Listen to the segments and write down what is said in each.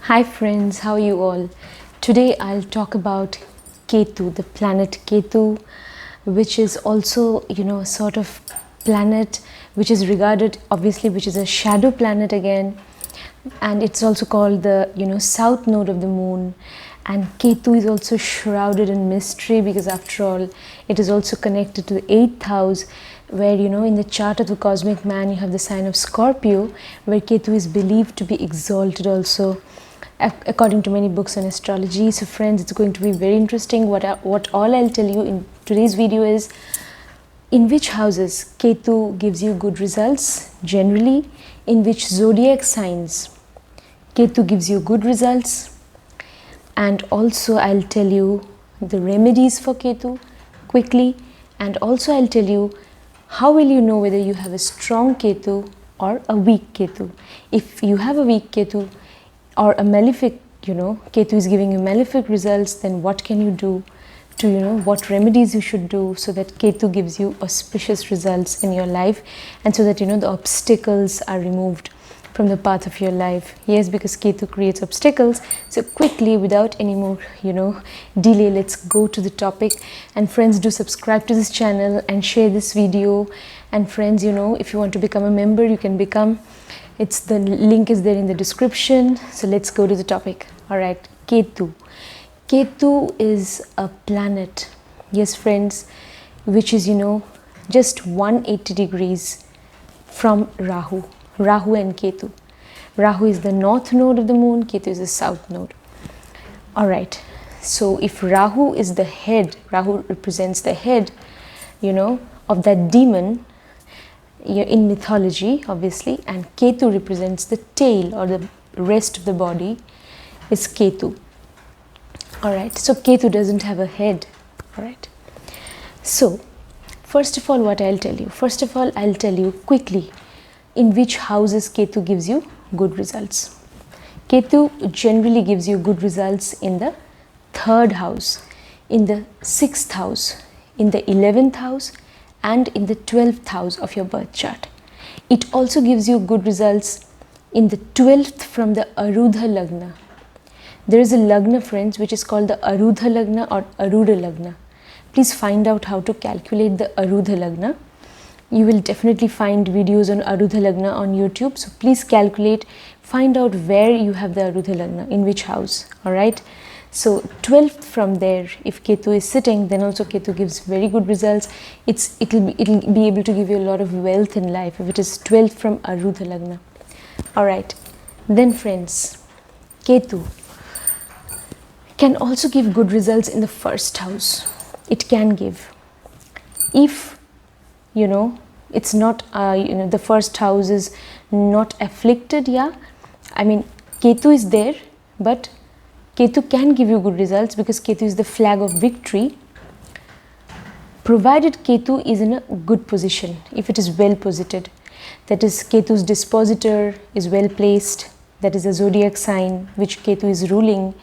Hi friends, how are you all? Today I'll talk about Ketu, the planet Ketu, which is also, a sort of planet which is regarded, obviously, which is a shadow planet again. And it's also called the, south node of the moon. And Ketu is also shrouded in mystery because after all, it is also connected to the 8th house, where in the chart of the cosmic man you have the sign of Scorpio, where Ketu is believed to be exalted also, according to many books on astrology. So friends, it's going to be very interesting. What all I'll tell you in today's video is in which houses Ketu gives you good results generally, in which zodiac signs Ketu gives you good results, and also I'll tell you the remedies for Ketu quickly, and also I'll tell you how will you know whether you have a strong Ketu or a weak Ketu. If you have a weak Ketu or a malefic, Ketu is giving you malefic results, then what can you do to, what remedies you should do so that Ketu gives you auspicious results in your life, and so that, the obstacles are removed from the path of your life. Yes, because Ketu creates obstacles. So quickly, without any more, delay, let's go to the topic. And friends, do subscribe to this channel and share this video. And friends, if you want to become a member, you can become. The link is there in the description. So let's go to the topic. All right, Ketu. Ketu is a planet, yes friends, which is, just 180 degrees from Rahu. Rahu and Ketu. Rahu is the north node of the moon, Ketu is the south node. All right, so if Rahu is the head, Rahu represents the head, of that demon, in mythology, obviously, and Ketu represents the tail or the rest of the body, is Ketu. All right, so Ketu doesn't have a head. All right, so first of all, what I'll tell you, I'll tell you quickly in which houses Ketu gives you good results. Ketu generally gives you good results in the 3rd house, in the 6th house, in the 11th house, and in the 12th house of your birth chart. It also gives you good results in the 12th from the Arudha Lagna. There is a Lagna, friends, which is called the Arudha Lagna or Aruda Lagna. Please find out how to calculate the Arudha Lagna. You will definitely find videos on Arudha Lagna on YouTube. So please calculate, find out where you have the Arudha Lagna, in which house. All right. So 12th from there, if Ketu is sitting, then also Ketu gives very good results. It'll be able to give you a lot of wealth in life if it is 12th from Arudha Lagna. All right. Then friends, Ketu can also give good results in the 1st house. It can give, if it's not the 1st house is not afflicted. Ketu is there, but Ketu can give you good results because Ketu is the flag of victory, provided Ketu is in a good position. If it is well posited, that is, Ketu's dispositor is well placed, that is a zodiac sign which Ketu is ruling,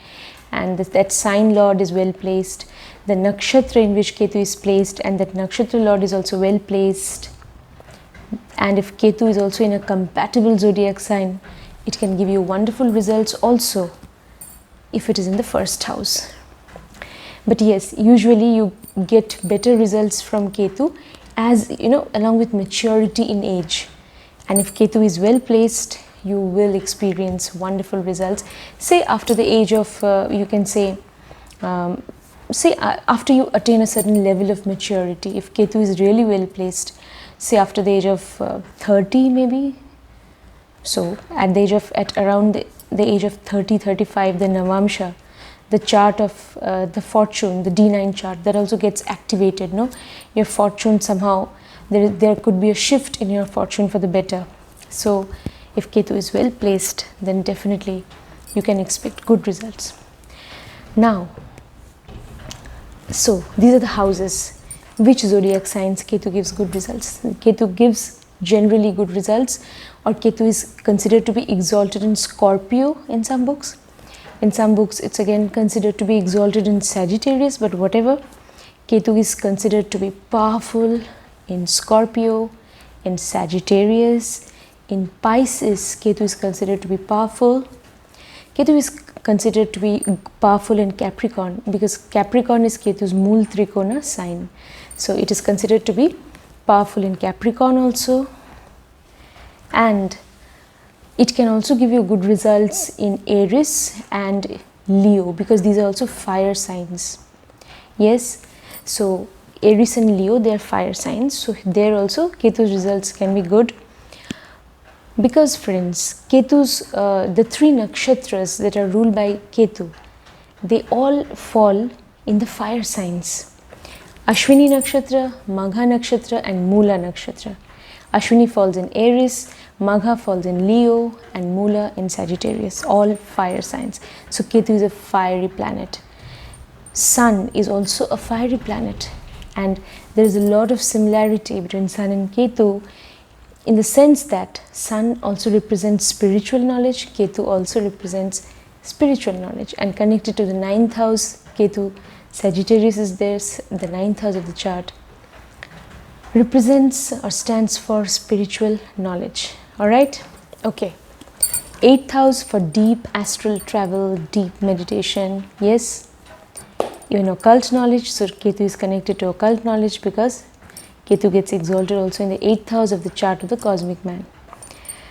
and that sign lord is well placed, the nakshatra in which Ketu is placed, and that nakshatra lord is also well placed, and if Ketu is also in a compatible zodiac sign, it can give you wonderful results also if it is in the 1st house. But yes, usually you get better results from Ketu as along with maturity in age, and if Ketu is well placed, you will experience wonderful results. Say after the age of you can say after you attain a certain level of maturity, if Ketu is really well placed, say after the age of 30 maybe. So at around the age of 30-35, the Navamsha, the chart of the fortune, the D9 chart, that also gets activated. Your fortune somehow, there could be a shift in your fortune for the better. So if Ketu is well placed, then definitely you can expect good results. Now, so these are the houses. Which zodiac signs Ketu gives good results? Ketu gives generally good results, or Ketu is considered to be exalted in Scorpio in some books. In some books, it's again considered to be exalted in Sagittarius, but whatever. Ketu is considered to be powerful in Scorpio, in Sagittarius, in Pisces. Ketu is considered to be powerful. Ketu is considered to be powerful in Capricorn because Capricorn is Ketu's Mool Trikona sign. So it is considered to be powerful in Capricorn also, and it can also give you good results in Aries and Leo because these are also fire signs. Yes, so Aries and Leo, they are fire signs, so there also Ketu's results can be good. Because friends, Ketu's, the 3 nakshatras that are ruled by Ketu, they all fall in the fire signs. Ashwini nakshatra, Magha nakshatra and Moola nakshatra. Ashwini falls in Aries, Magha falls in Leo and Moola in Sagittarius, all fire signs. So Ketu is a fiery planet. Sun is also a fiery planet, and there is a lot of similarity between Sun and Ketu, in the sense that Sun also represents spiritual knowledge, Ketu also represents spiritual knowledge, and connected to the 9th house, Ketu, Sagittarius is there, the 9th house of the chart, represents or stands for spiritual knowledge. Alright? Okay. 8th house for deep astral travel, deep meditation. Yes, you know, occult knowledge, so Ketu is connected to occult knowledge because Ketu gets exalted also in the 8th house of the chart of the cosmic man,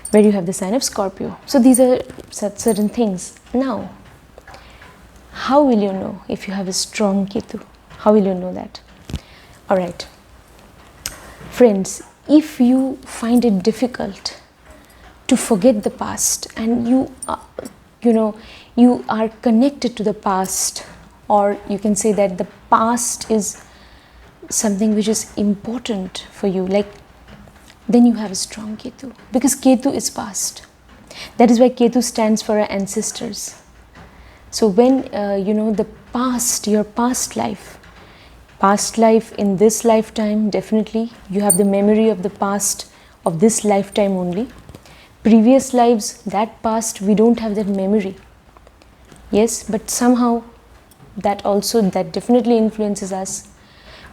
where you have the sign of Scorpio. So these are certain things. Now, how will you know if you have a strong Ketu? How will you know that? Alright. Friends, if you find it difficult to forget the past and you are connected to the past, or you can say that the past is something which is important for you, like, then you have a strong Ketu, because Ketu is past. That is why Ketu stands for our ancestors. So when the past, your past life in this lifetime, definitely you have the memory of the past of this lifetime only. Previous lives, that past, we don't have that memory. Yes, but somehow that definitely influences us.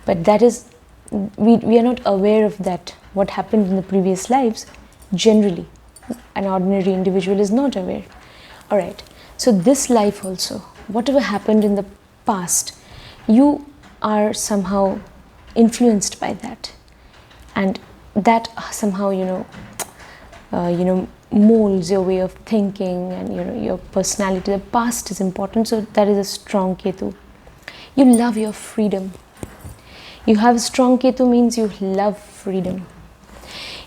But that is, we are not aware of that, what happened in the previous lives. Generally, an ordinary individual is not aware. Alright, so this life also, whatever happened in the past, you are somehow influenced by that. And that somehow, molds your way of thinking and your personality. The past is important, so that is a strong Ketu. You love your freedom. You have a strong Ketu means you love freedom.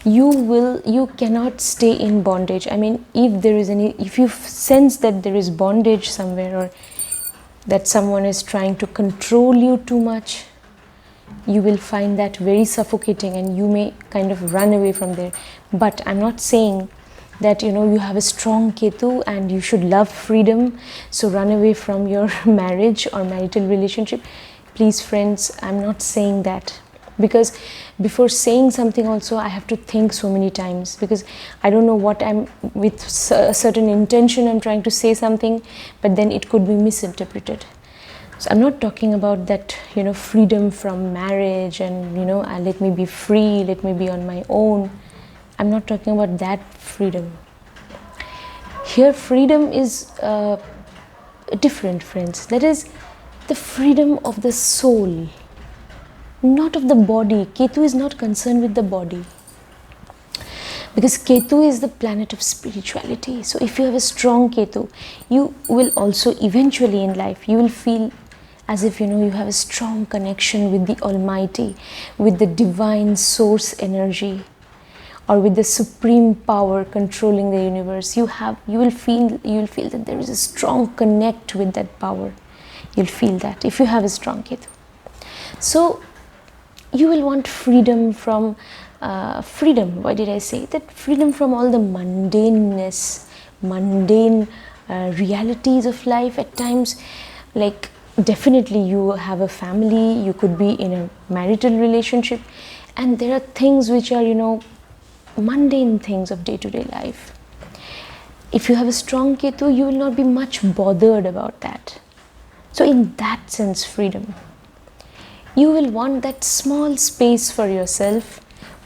You cannot stay in bondage. I mean, if you sense that there is bondage somewhere, or that someone is trying to control you too much, you will find that very suffocating and you may kind of run away from there. But I'm not saying that you have a strong Ketu and you should love freedom, so run away from your marriage or marital relationship. Please friends, I'm not saying that, because before saying something also I have to think so many times, because I don't know what I'm with a certain intention, I'm trying to say something, but then it could be misinterpreted. So I'm not talking about that freedom from marriage and let me be free, let me be on my own. I'm not talking about that freedom. Here freedom is different, friends. That is the freedom of the soul, not of the body. Ketu is not concerned with the body, because Ketu is the planet of spirituality. So if you have a strong Ketu, you will also eventually in life, you will feel as if you have a strong connection with the Almighty, with the divine source energy, or with the supreme power controlling the universe. You will feel that there is a strong connect with that power. You'll feel that if you have a strong Ketu. So you will want freedom from why did I say that? Freedom from all the mundaneness, mundane realities of life at times. Like, definitely you have a family, you could be in a marital relationship, and there are things which are mundane things of day-to-day life. If you have a strong Ketu, you will not be much bothered about that. So in that sense, freedom. You will want that small space for yourself.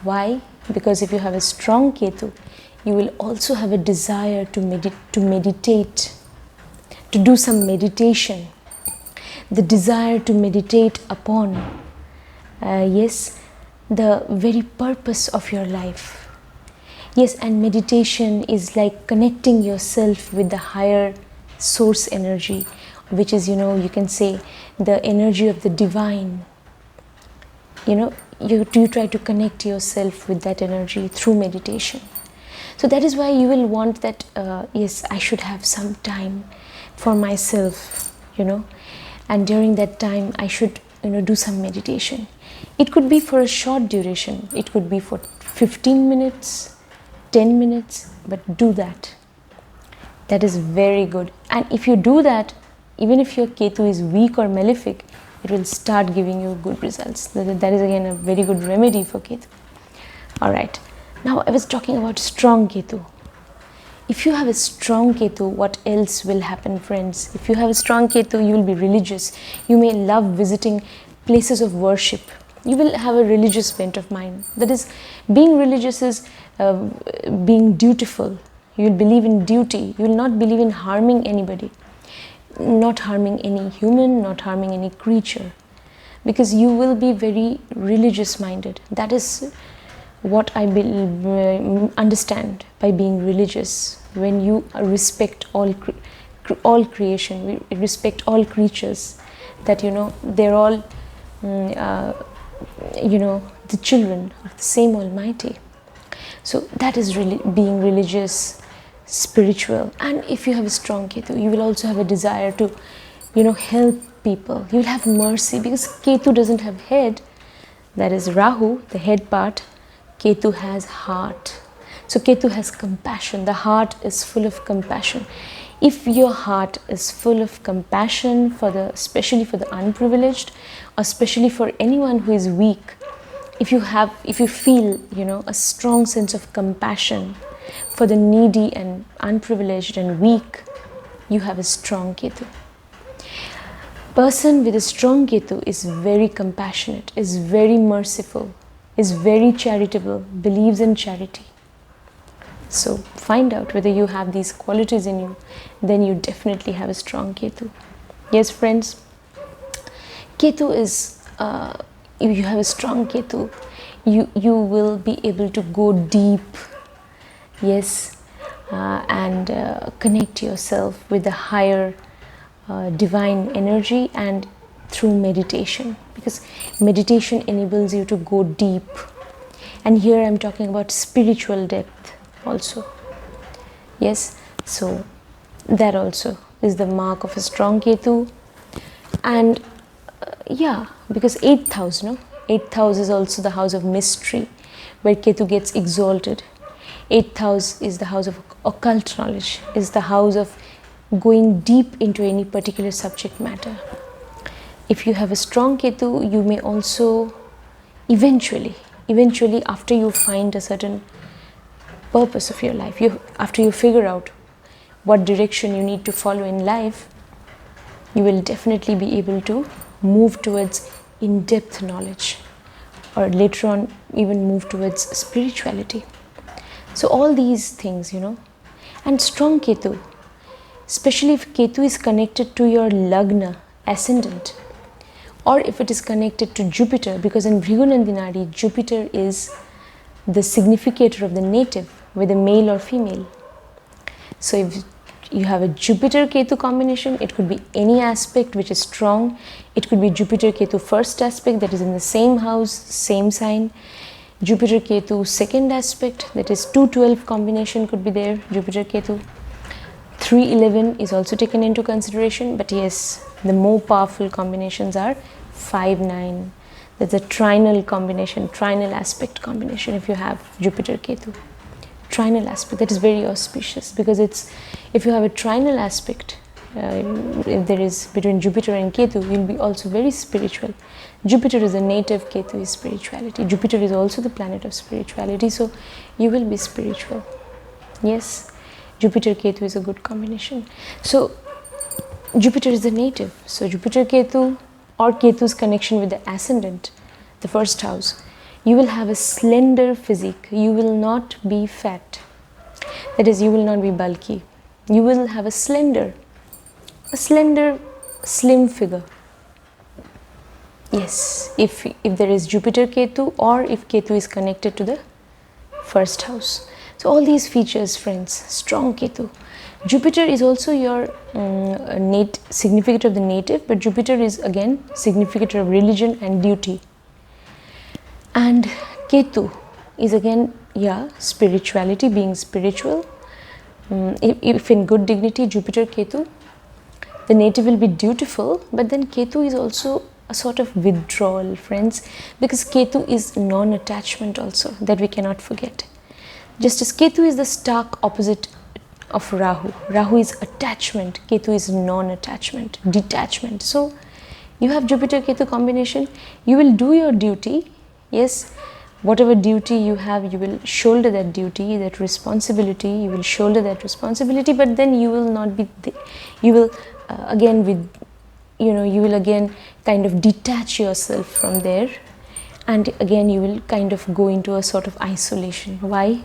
Why? Because if you have a strong Ketu, you will also have a desire to meditate. to do some meditation, the desire to meditate upon, yes, the very purpose of your life. Yes, and meditation is like connecting yourself with the higher source energy, which is, you can say the energy of the divine. You try to connect yourself with that energy through meditation. So that is why you will want that, yes, I should have some time for myself, and during that time I should, do some meditation. It could be for a short duration, it could be for 15 minutes, 10 minutes, but do that. That is very good. And if you do that, even if your Ketu is weak or malefic, it will start giving you good results. That is again a very good remedy for Ketu. Alright, now I was talking about strong Ketu. If you have a strong Ketu, what else will happen, friends? If you have a strong Ketu, you will be religious. You may love visiting places of worship. You will have a religious bent of mind. That is, being religious is being dutiful. You will believe in duty. You will not believe in harming anybody, not harming any human, not harming any creature, because you will be very religious minded. That is what I understand by being religious. When you respect all creation, we respect all creatures, that they're all the children of the same Almighty. So that is really being religious, spiritual. And if you have a strong Ketu, you will also have a desire to help people. You will have mercy, because Ketu doesn't have head. That is Rahu, the head part. Ketu has heart. So Ketu has compassion. The heart is full of compassion. If your heart is full of compassion especially for the unprivileged, or especially for anyone who is weak, if you feel a strong sense of compassion for the needy and unprivileged and weak, you have a strong Ketu. Person with a strong Ketu is very compassionate, is very merciful, is very charitable, believes in charity. So find out whether you have these qualities in you, then you definitely have a strong Ketu. Yes, friends, Ketu is, if you have a strong Ketu, you will be able to go deep, yes, and connect yourself with the higher divine energy, and through meditation, because meditation enables you to go deep. And here I'm talking about spiritual depth also. Yes, so that also is the mark of a strong Ketu. And yeah, because 8th house, 8th house is also the house of mystery, where Ketu gets exalted. 8th house is the house of occult knowledge, is the house of going deep into any particular subject matter. If you have a strong Ketu, you may also eventually after you find a certain purpose of your life, after you figure out what direction you need to follow in life, you will definitely be able to move towards in-depth knowledge, or later on even move towards spirituality. So all these things, and strong Ketu, especially if Ketu is connected to your Lagna, ascendant, or if it is connected to Jupiter, because in Bhrigunandinadi, Jupiter is the significator of the native, whether male or female. So if you have a Jupiter-Ketu combination, it could be any aspect which is strong. It could be Jupiter-Ketu first aspect, that is in the same house, same sign. Jupiter-Ketu second aspect, that is 212 combination could be there, Jupiter-Ketu. 311 is also taken into consideration, but yes, the more powerful combinations are 5-9. That's a trinal combination, trinal aspect combination. If you have Jupiter-Ketu, trinal aspect, that is very auspicious, because if you have a trinal aspect, if there is between Jupiter and Ketu, you'll be also very spiritual. Jupiter is a native, Ketu is spirituality. Jupiter is also the planet of spirituality, so you will be spiritual. Yes, Jupiter-Ketu is a good combination. So Jupiter is the native, so Jupiter-Ketu or Ketu's connection with the ascendant, the first house, you will have a slender physique. You will not be fat. That is, you will not be bulky. You will have a slender a slender, slim figure. Yes, if there is Jupiter Ketu, or if Ketu is connected to the first house. So all these features, friends, strong Ketu. Jupiter is also your significator of the native, but Jupiter is again significator of religion and duty. And Ketu is again, yeah, spirituality, being spiritual. If in good dignity, Jupiter Ketu, the native will be dutiful, but then Ketu is also a sort of withdrawal, friends, because Ketu is non-attachment also, that we cannot forget. Just as Ketu is the stark opposite of Rahu. Rahu is attachment, Ketu is non-attachment, detachment. So you have Jupiter Ketu combination, you will do your duty. Yes, whatever duty you have, you will shoulder that duty, that responsibility, you will shoulder that responsibility, but then you will not be, you will you will again kind of detach yourself from there, and again you will kind of go into a sort of isolation. Why?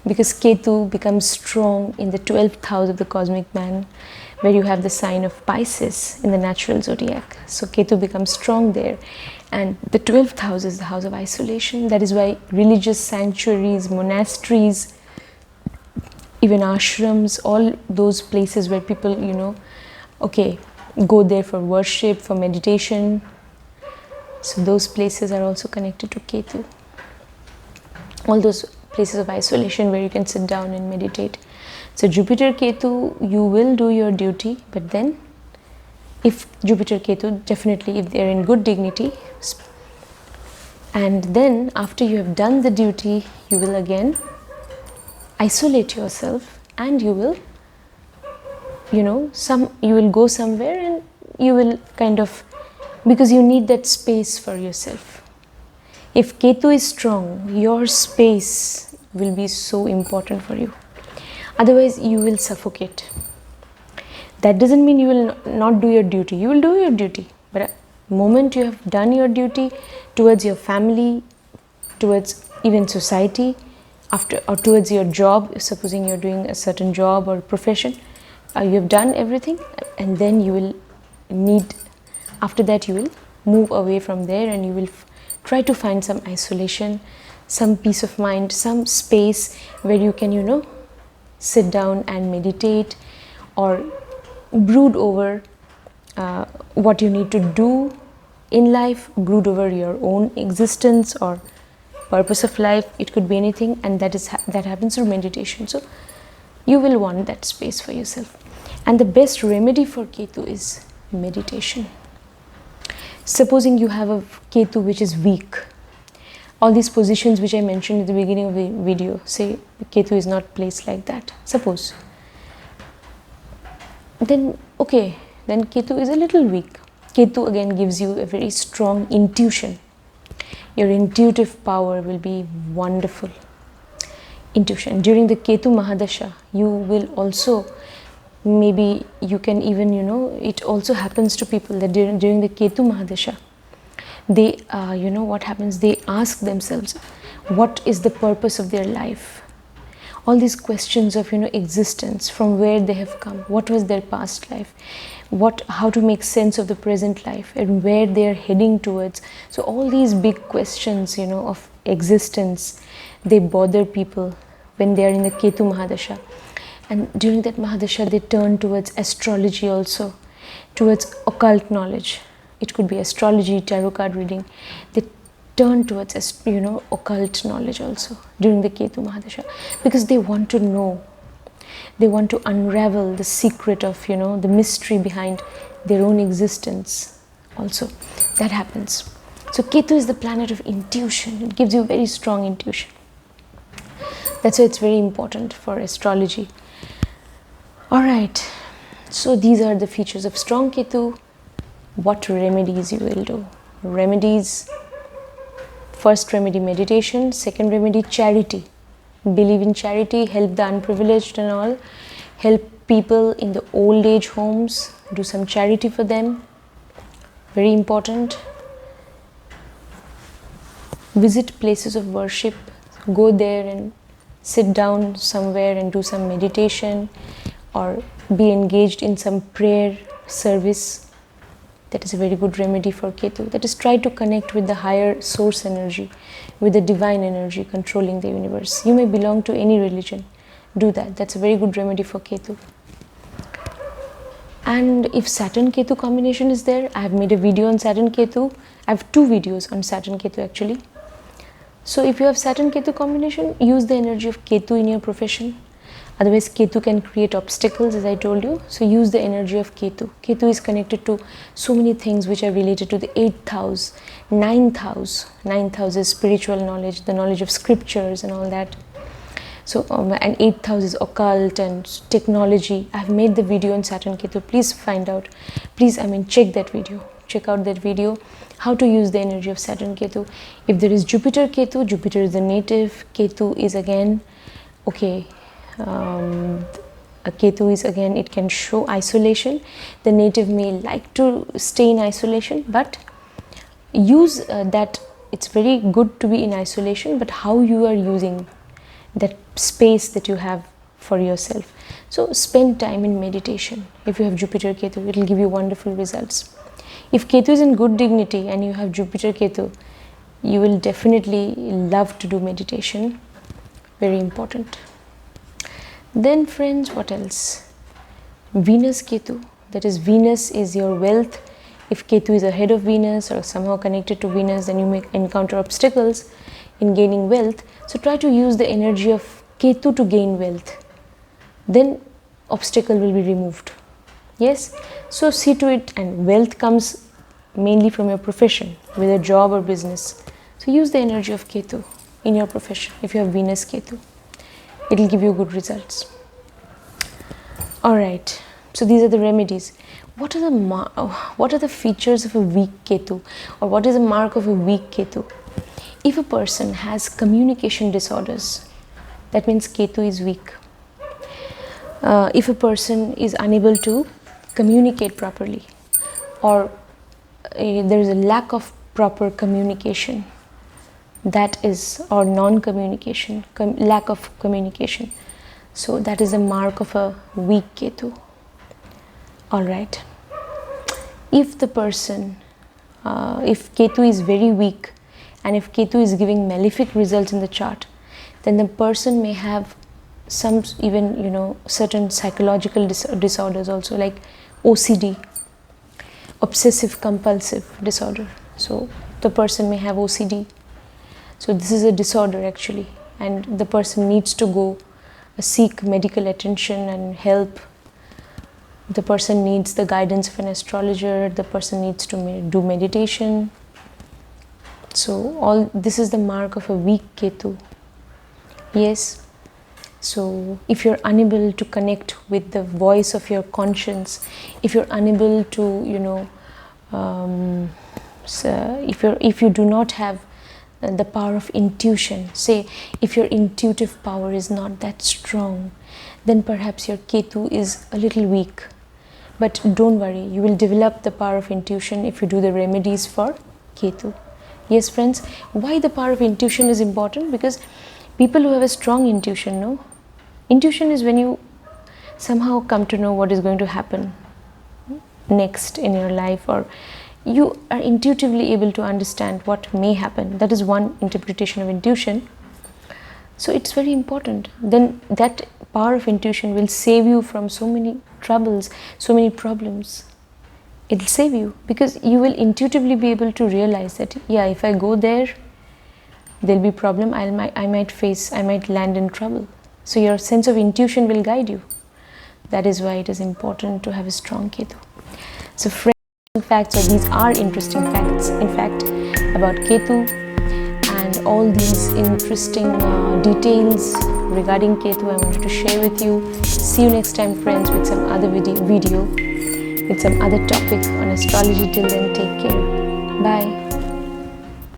Because Ketu becomes strong in the 12th house of the cosmic man, where you have the sign of Pisces in the natural zodiac. So Ketu becomes strong there, and the 12th house is the house of isolation. That is why religious sanctuaries, monasteries, even ashrams, all those places where people, go there for worship, for meditation. So those places are also connected to Ketu. All those places of isolation where you can sit down and meditate. So Jupiter Ketu, you will do your duty, but then if Jupiter Ketu, definitely if they are in good dignity, and then after you have done the duty, you will again isolate yourself, and you will you will go somewhere, and you will kind of, because you need that space for yourself. If Ketu is strong, your space will be so important for you. Otherwise, you will suffocate. That doesn't mean you will not do your duty. You will do your duty. But the moment you have done your duty towards your family, towards even society, or towards your job, supposing you're doing a certain job or profession, you have done everything, and then you will need, after that you will move away from there, and you will try to find some isolation, some peace of mind, some space where you can sit down and meditate, or brood over what you need to do in life, brood over your own existence or purpose of life. It could be anything, and that happens through meditation. So you will want that space for yourself. And the best remedy for Ketu is meditation. Supposing you have a Ketu which is weak, all these positions which I mentioned at the beginning of the video, say Ketu is not placed like that, suppose, then Ketu is a little weak. Ketu again gives you a very strong intuition. Your intuitive power will be wonderful. Intuition. During the Ketu Mahadasha, you will also, maybe you can even, it also happens to people that during the Ketu Mahadasha, they, what happens, they ask themselves, what is the purpose of their life? All these questions of, existence, from where they have come, what was their past life, how to make sense of the present life, and where they are heading towards. So all these big questions, of existence, they bother people when they are in the Ketu Mahadasha. And during that Mahadasha, they turn towards astrology also, towards occult knowledge. It could be astrology, tarot card reading. They turn towards, occult knowledge also during the Ketu Mahadasha, because they want to know. They want to unravel the secret of, the mystery behind their own existence also. That happens. So Ketu is the planet of intuition. It gives you very strong intuition. That's why it's very important for astrology. Alright, so these are the features of strong Ketu. What remedies you will do? Remedies. First remedy, meditation. Second remedy, charity. Believe in charity, help the unprivileged and all. Help people in the old age homes. Do some charity for them. Very important. Visit places of worship. Go there and sit down somewhere and do some meditation, or be engaged in some prayer service. That is a very good remedy for Ketu. That is, try to connect with the higher source energy, with the divine energy controlling the universe. You may belong to any religion. Do that. That's a very good remedy for Ketu. And if Saturn Ketu combination is there, I have made a video on Saturn Ketu. I have 2 videos on Saturn Ketu actually. So if you have Saturn Ketu combination, use the energy of Ketu in your profession. Otherwise, Ketu can create obstacles, as I told you. So use the energy of Ketu. Ketu is connected to so many things which are related to the 8th house, 9th house. 9th house is spiritual knowledge, the knowledge of scriptures and all that. So, and 8th house is occult and technology. I have made the video on Saturn Ketu. Please find out. Please, check that video. Check out that video. How to use the energy of Saturn Ketu. If there is Jupiter Ketu, Jupiter is the native. Ketu is again, okay. A Ketu is again, it can show isolation. The native may like to stay in isolation, but use that. It's very good to be in isolation, but how you are using that space that you have for yourself. So spend time in meditation. If you have Jupiter Ketu, it will give you wonderful results. If Ketu is in good dignity and you have Jupiter Ketu, you will definitely love to do meditation. Very important. Then friends, what else? Venus Ketu. That is, Venus is your wealth. If Ketu is ahead of Venus or somehow connected to Venus, then you may encounter obstacles in gaining wealth. So try to use the energy of Ketu to gain wealth. Then obstacle will be removed. Yes? So see to it, and wealth comes mainly from your profession, whether job or business. So use the energy of Ketu in your profession if you have Venus Ketu. It will give you good results. Alright, so these are the remedies. What are the features of a weak Ketu, or what is a mark of a weak Ketu? If a person has communication disorders, that means Ketu is weak. If a person is unable to communicate properly, or there is a lack of proper communication, that is, or non-communication, lack of communication, so that is a mark of a weak Ketu. Alright, if the person, if Ketu is very weak, and if Ketu is giving malefic results in the chart, then the person may have some even certain psychological disorders also, like OCD, obsessive compulsive disorder. So the person may have OCD. So this is a disorder actually, and the person needs to go seek medical attention and help. The person needs the guidance of an astrologer. The person needs to do meditation. So all this is the mark of a weak Ketu. Yes. So if you're unable to connect with the voice of your conscience, if you're unable to if you do not have the power of intuition, say if your intuitive power is not that strong, then perhaps your Ketu is a little weak. But don't worry, you will develop the power of intuition if you do the remedies for Ketu. Yes friends, why the power of intuition is important? Because people who have a strong intuition know. Intuition is when you somehow come to know what is going to happen next in your life, or you are intuitively able to understand what may happen. That is one interpretation of intuition. So it's very important. Then that power of intuition will save you from so many troubles, so many problems. It will save you because you will intuitively be able to realize that, yeah, if I go there, there'll be problem. I might land in trouble. So your sense of intuition will guide you. That is why it is important to have a strong Ketu. So facts, or these are interesting facts, in fact, about Ketu, and all these interesting details regarding Ketu I wanted to share with you. See you next time friends with some other video with some other topic on astrology. Till then, take care. Bye.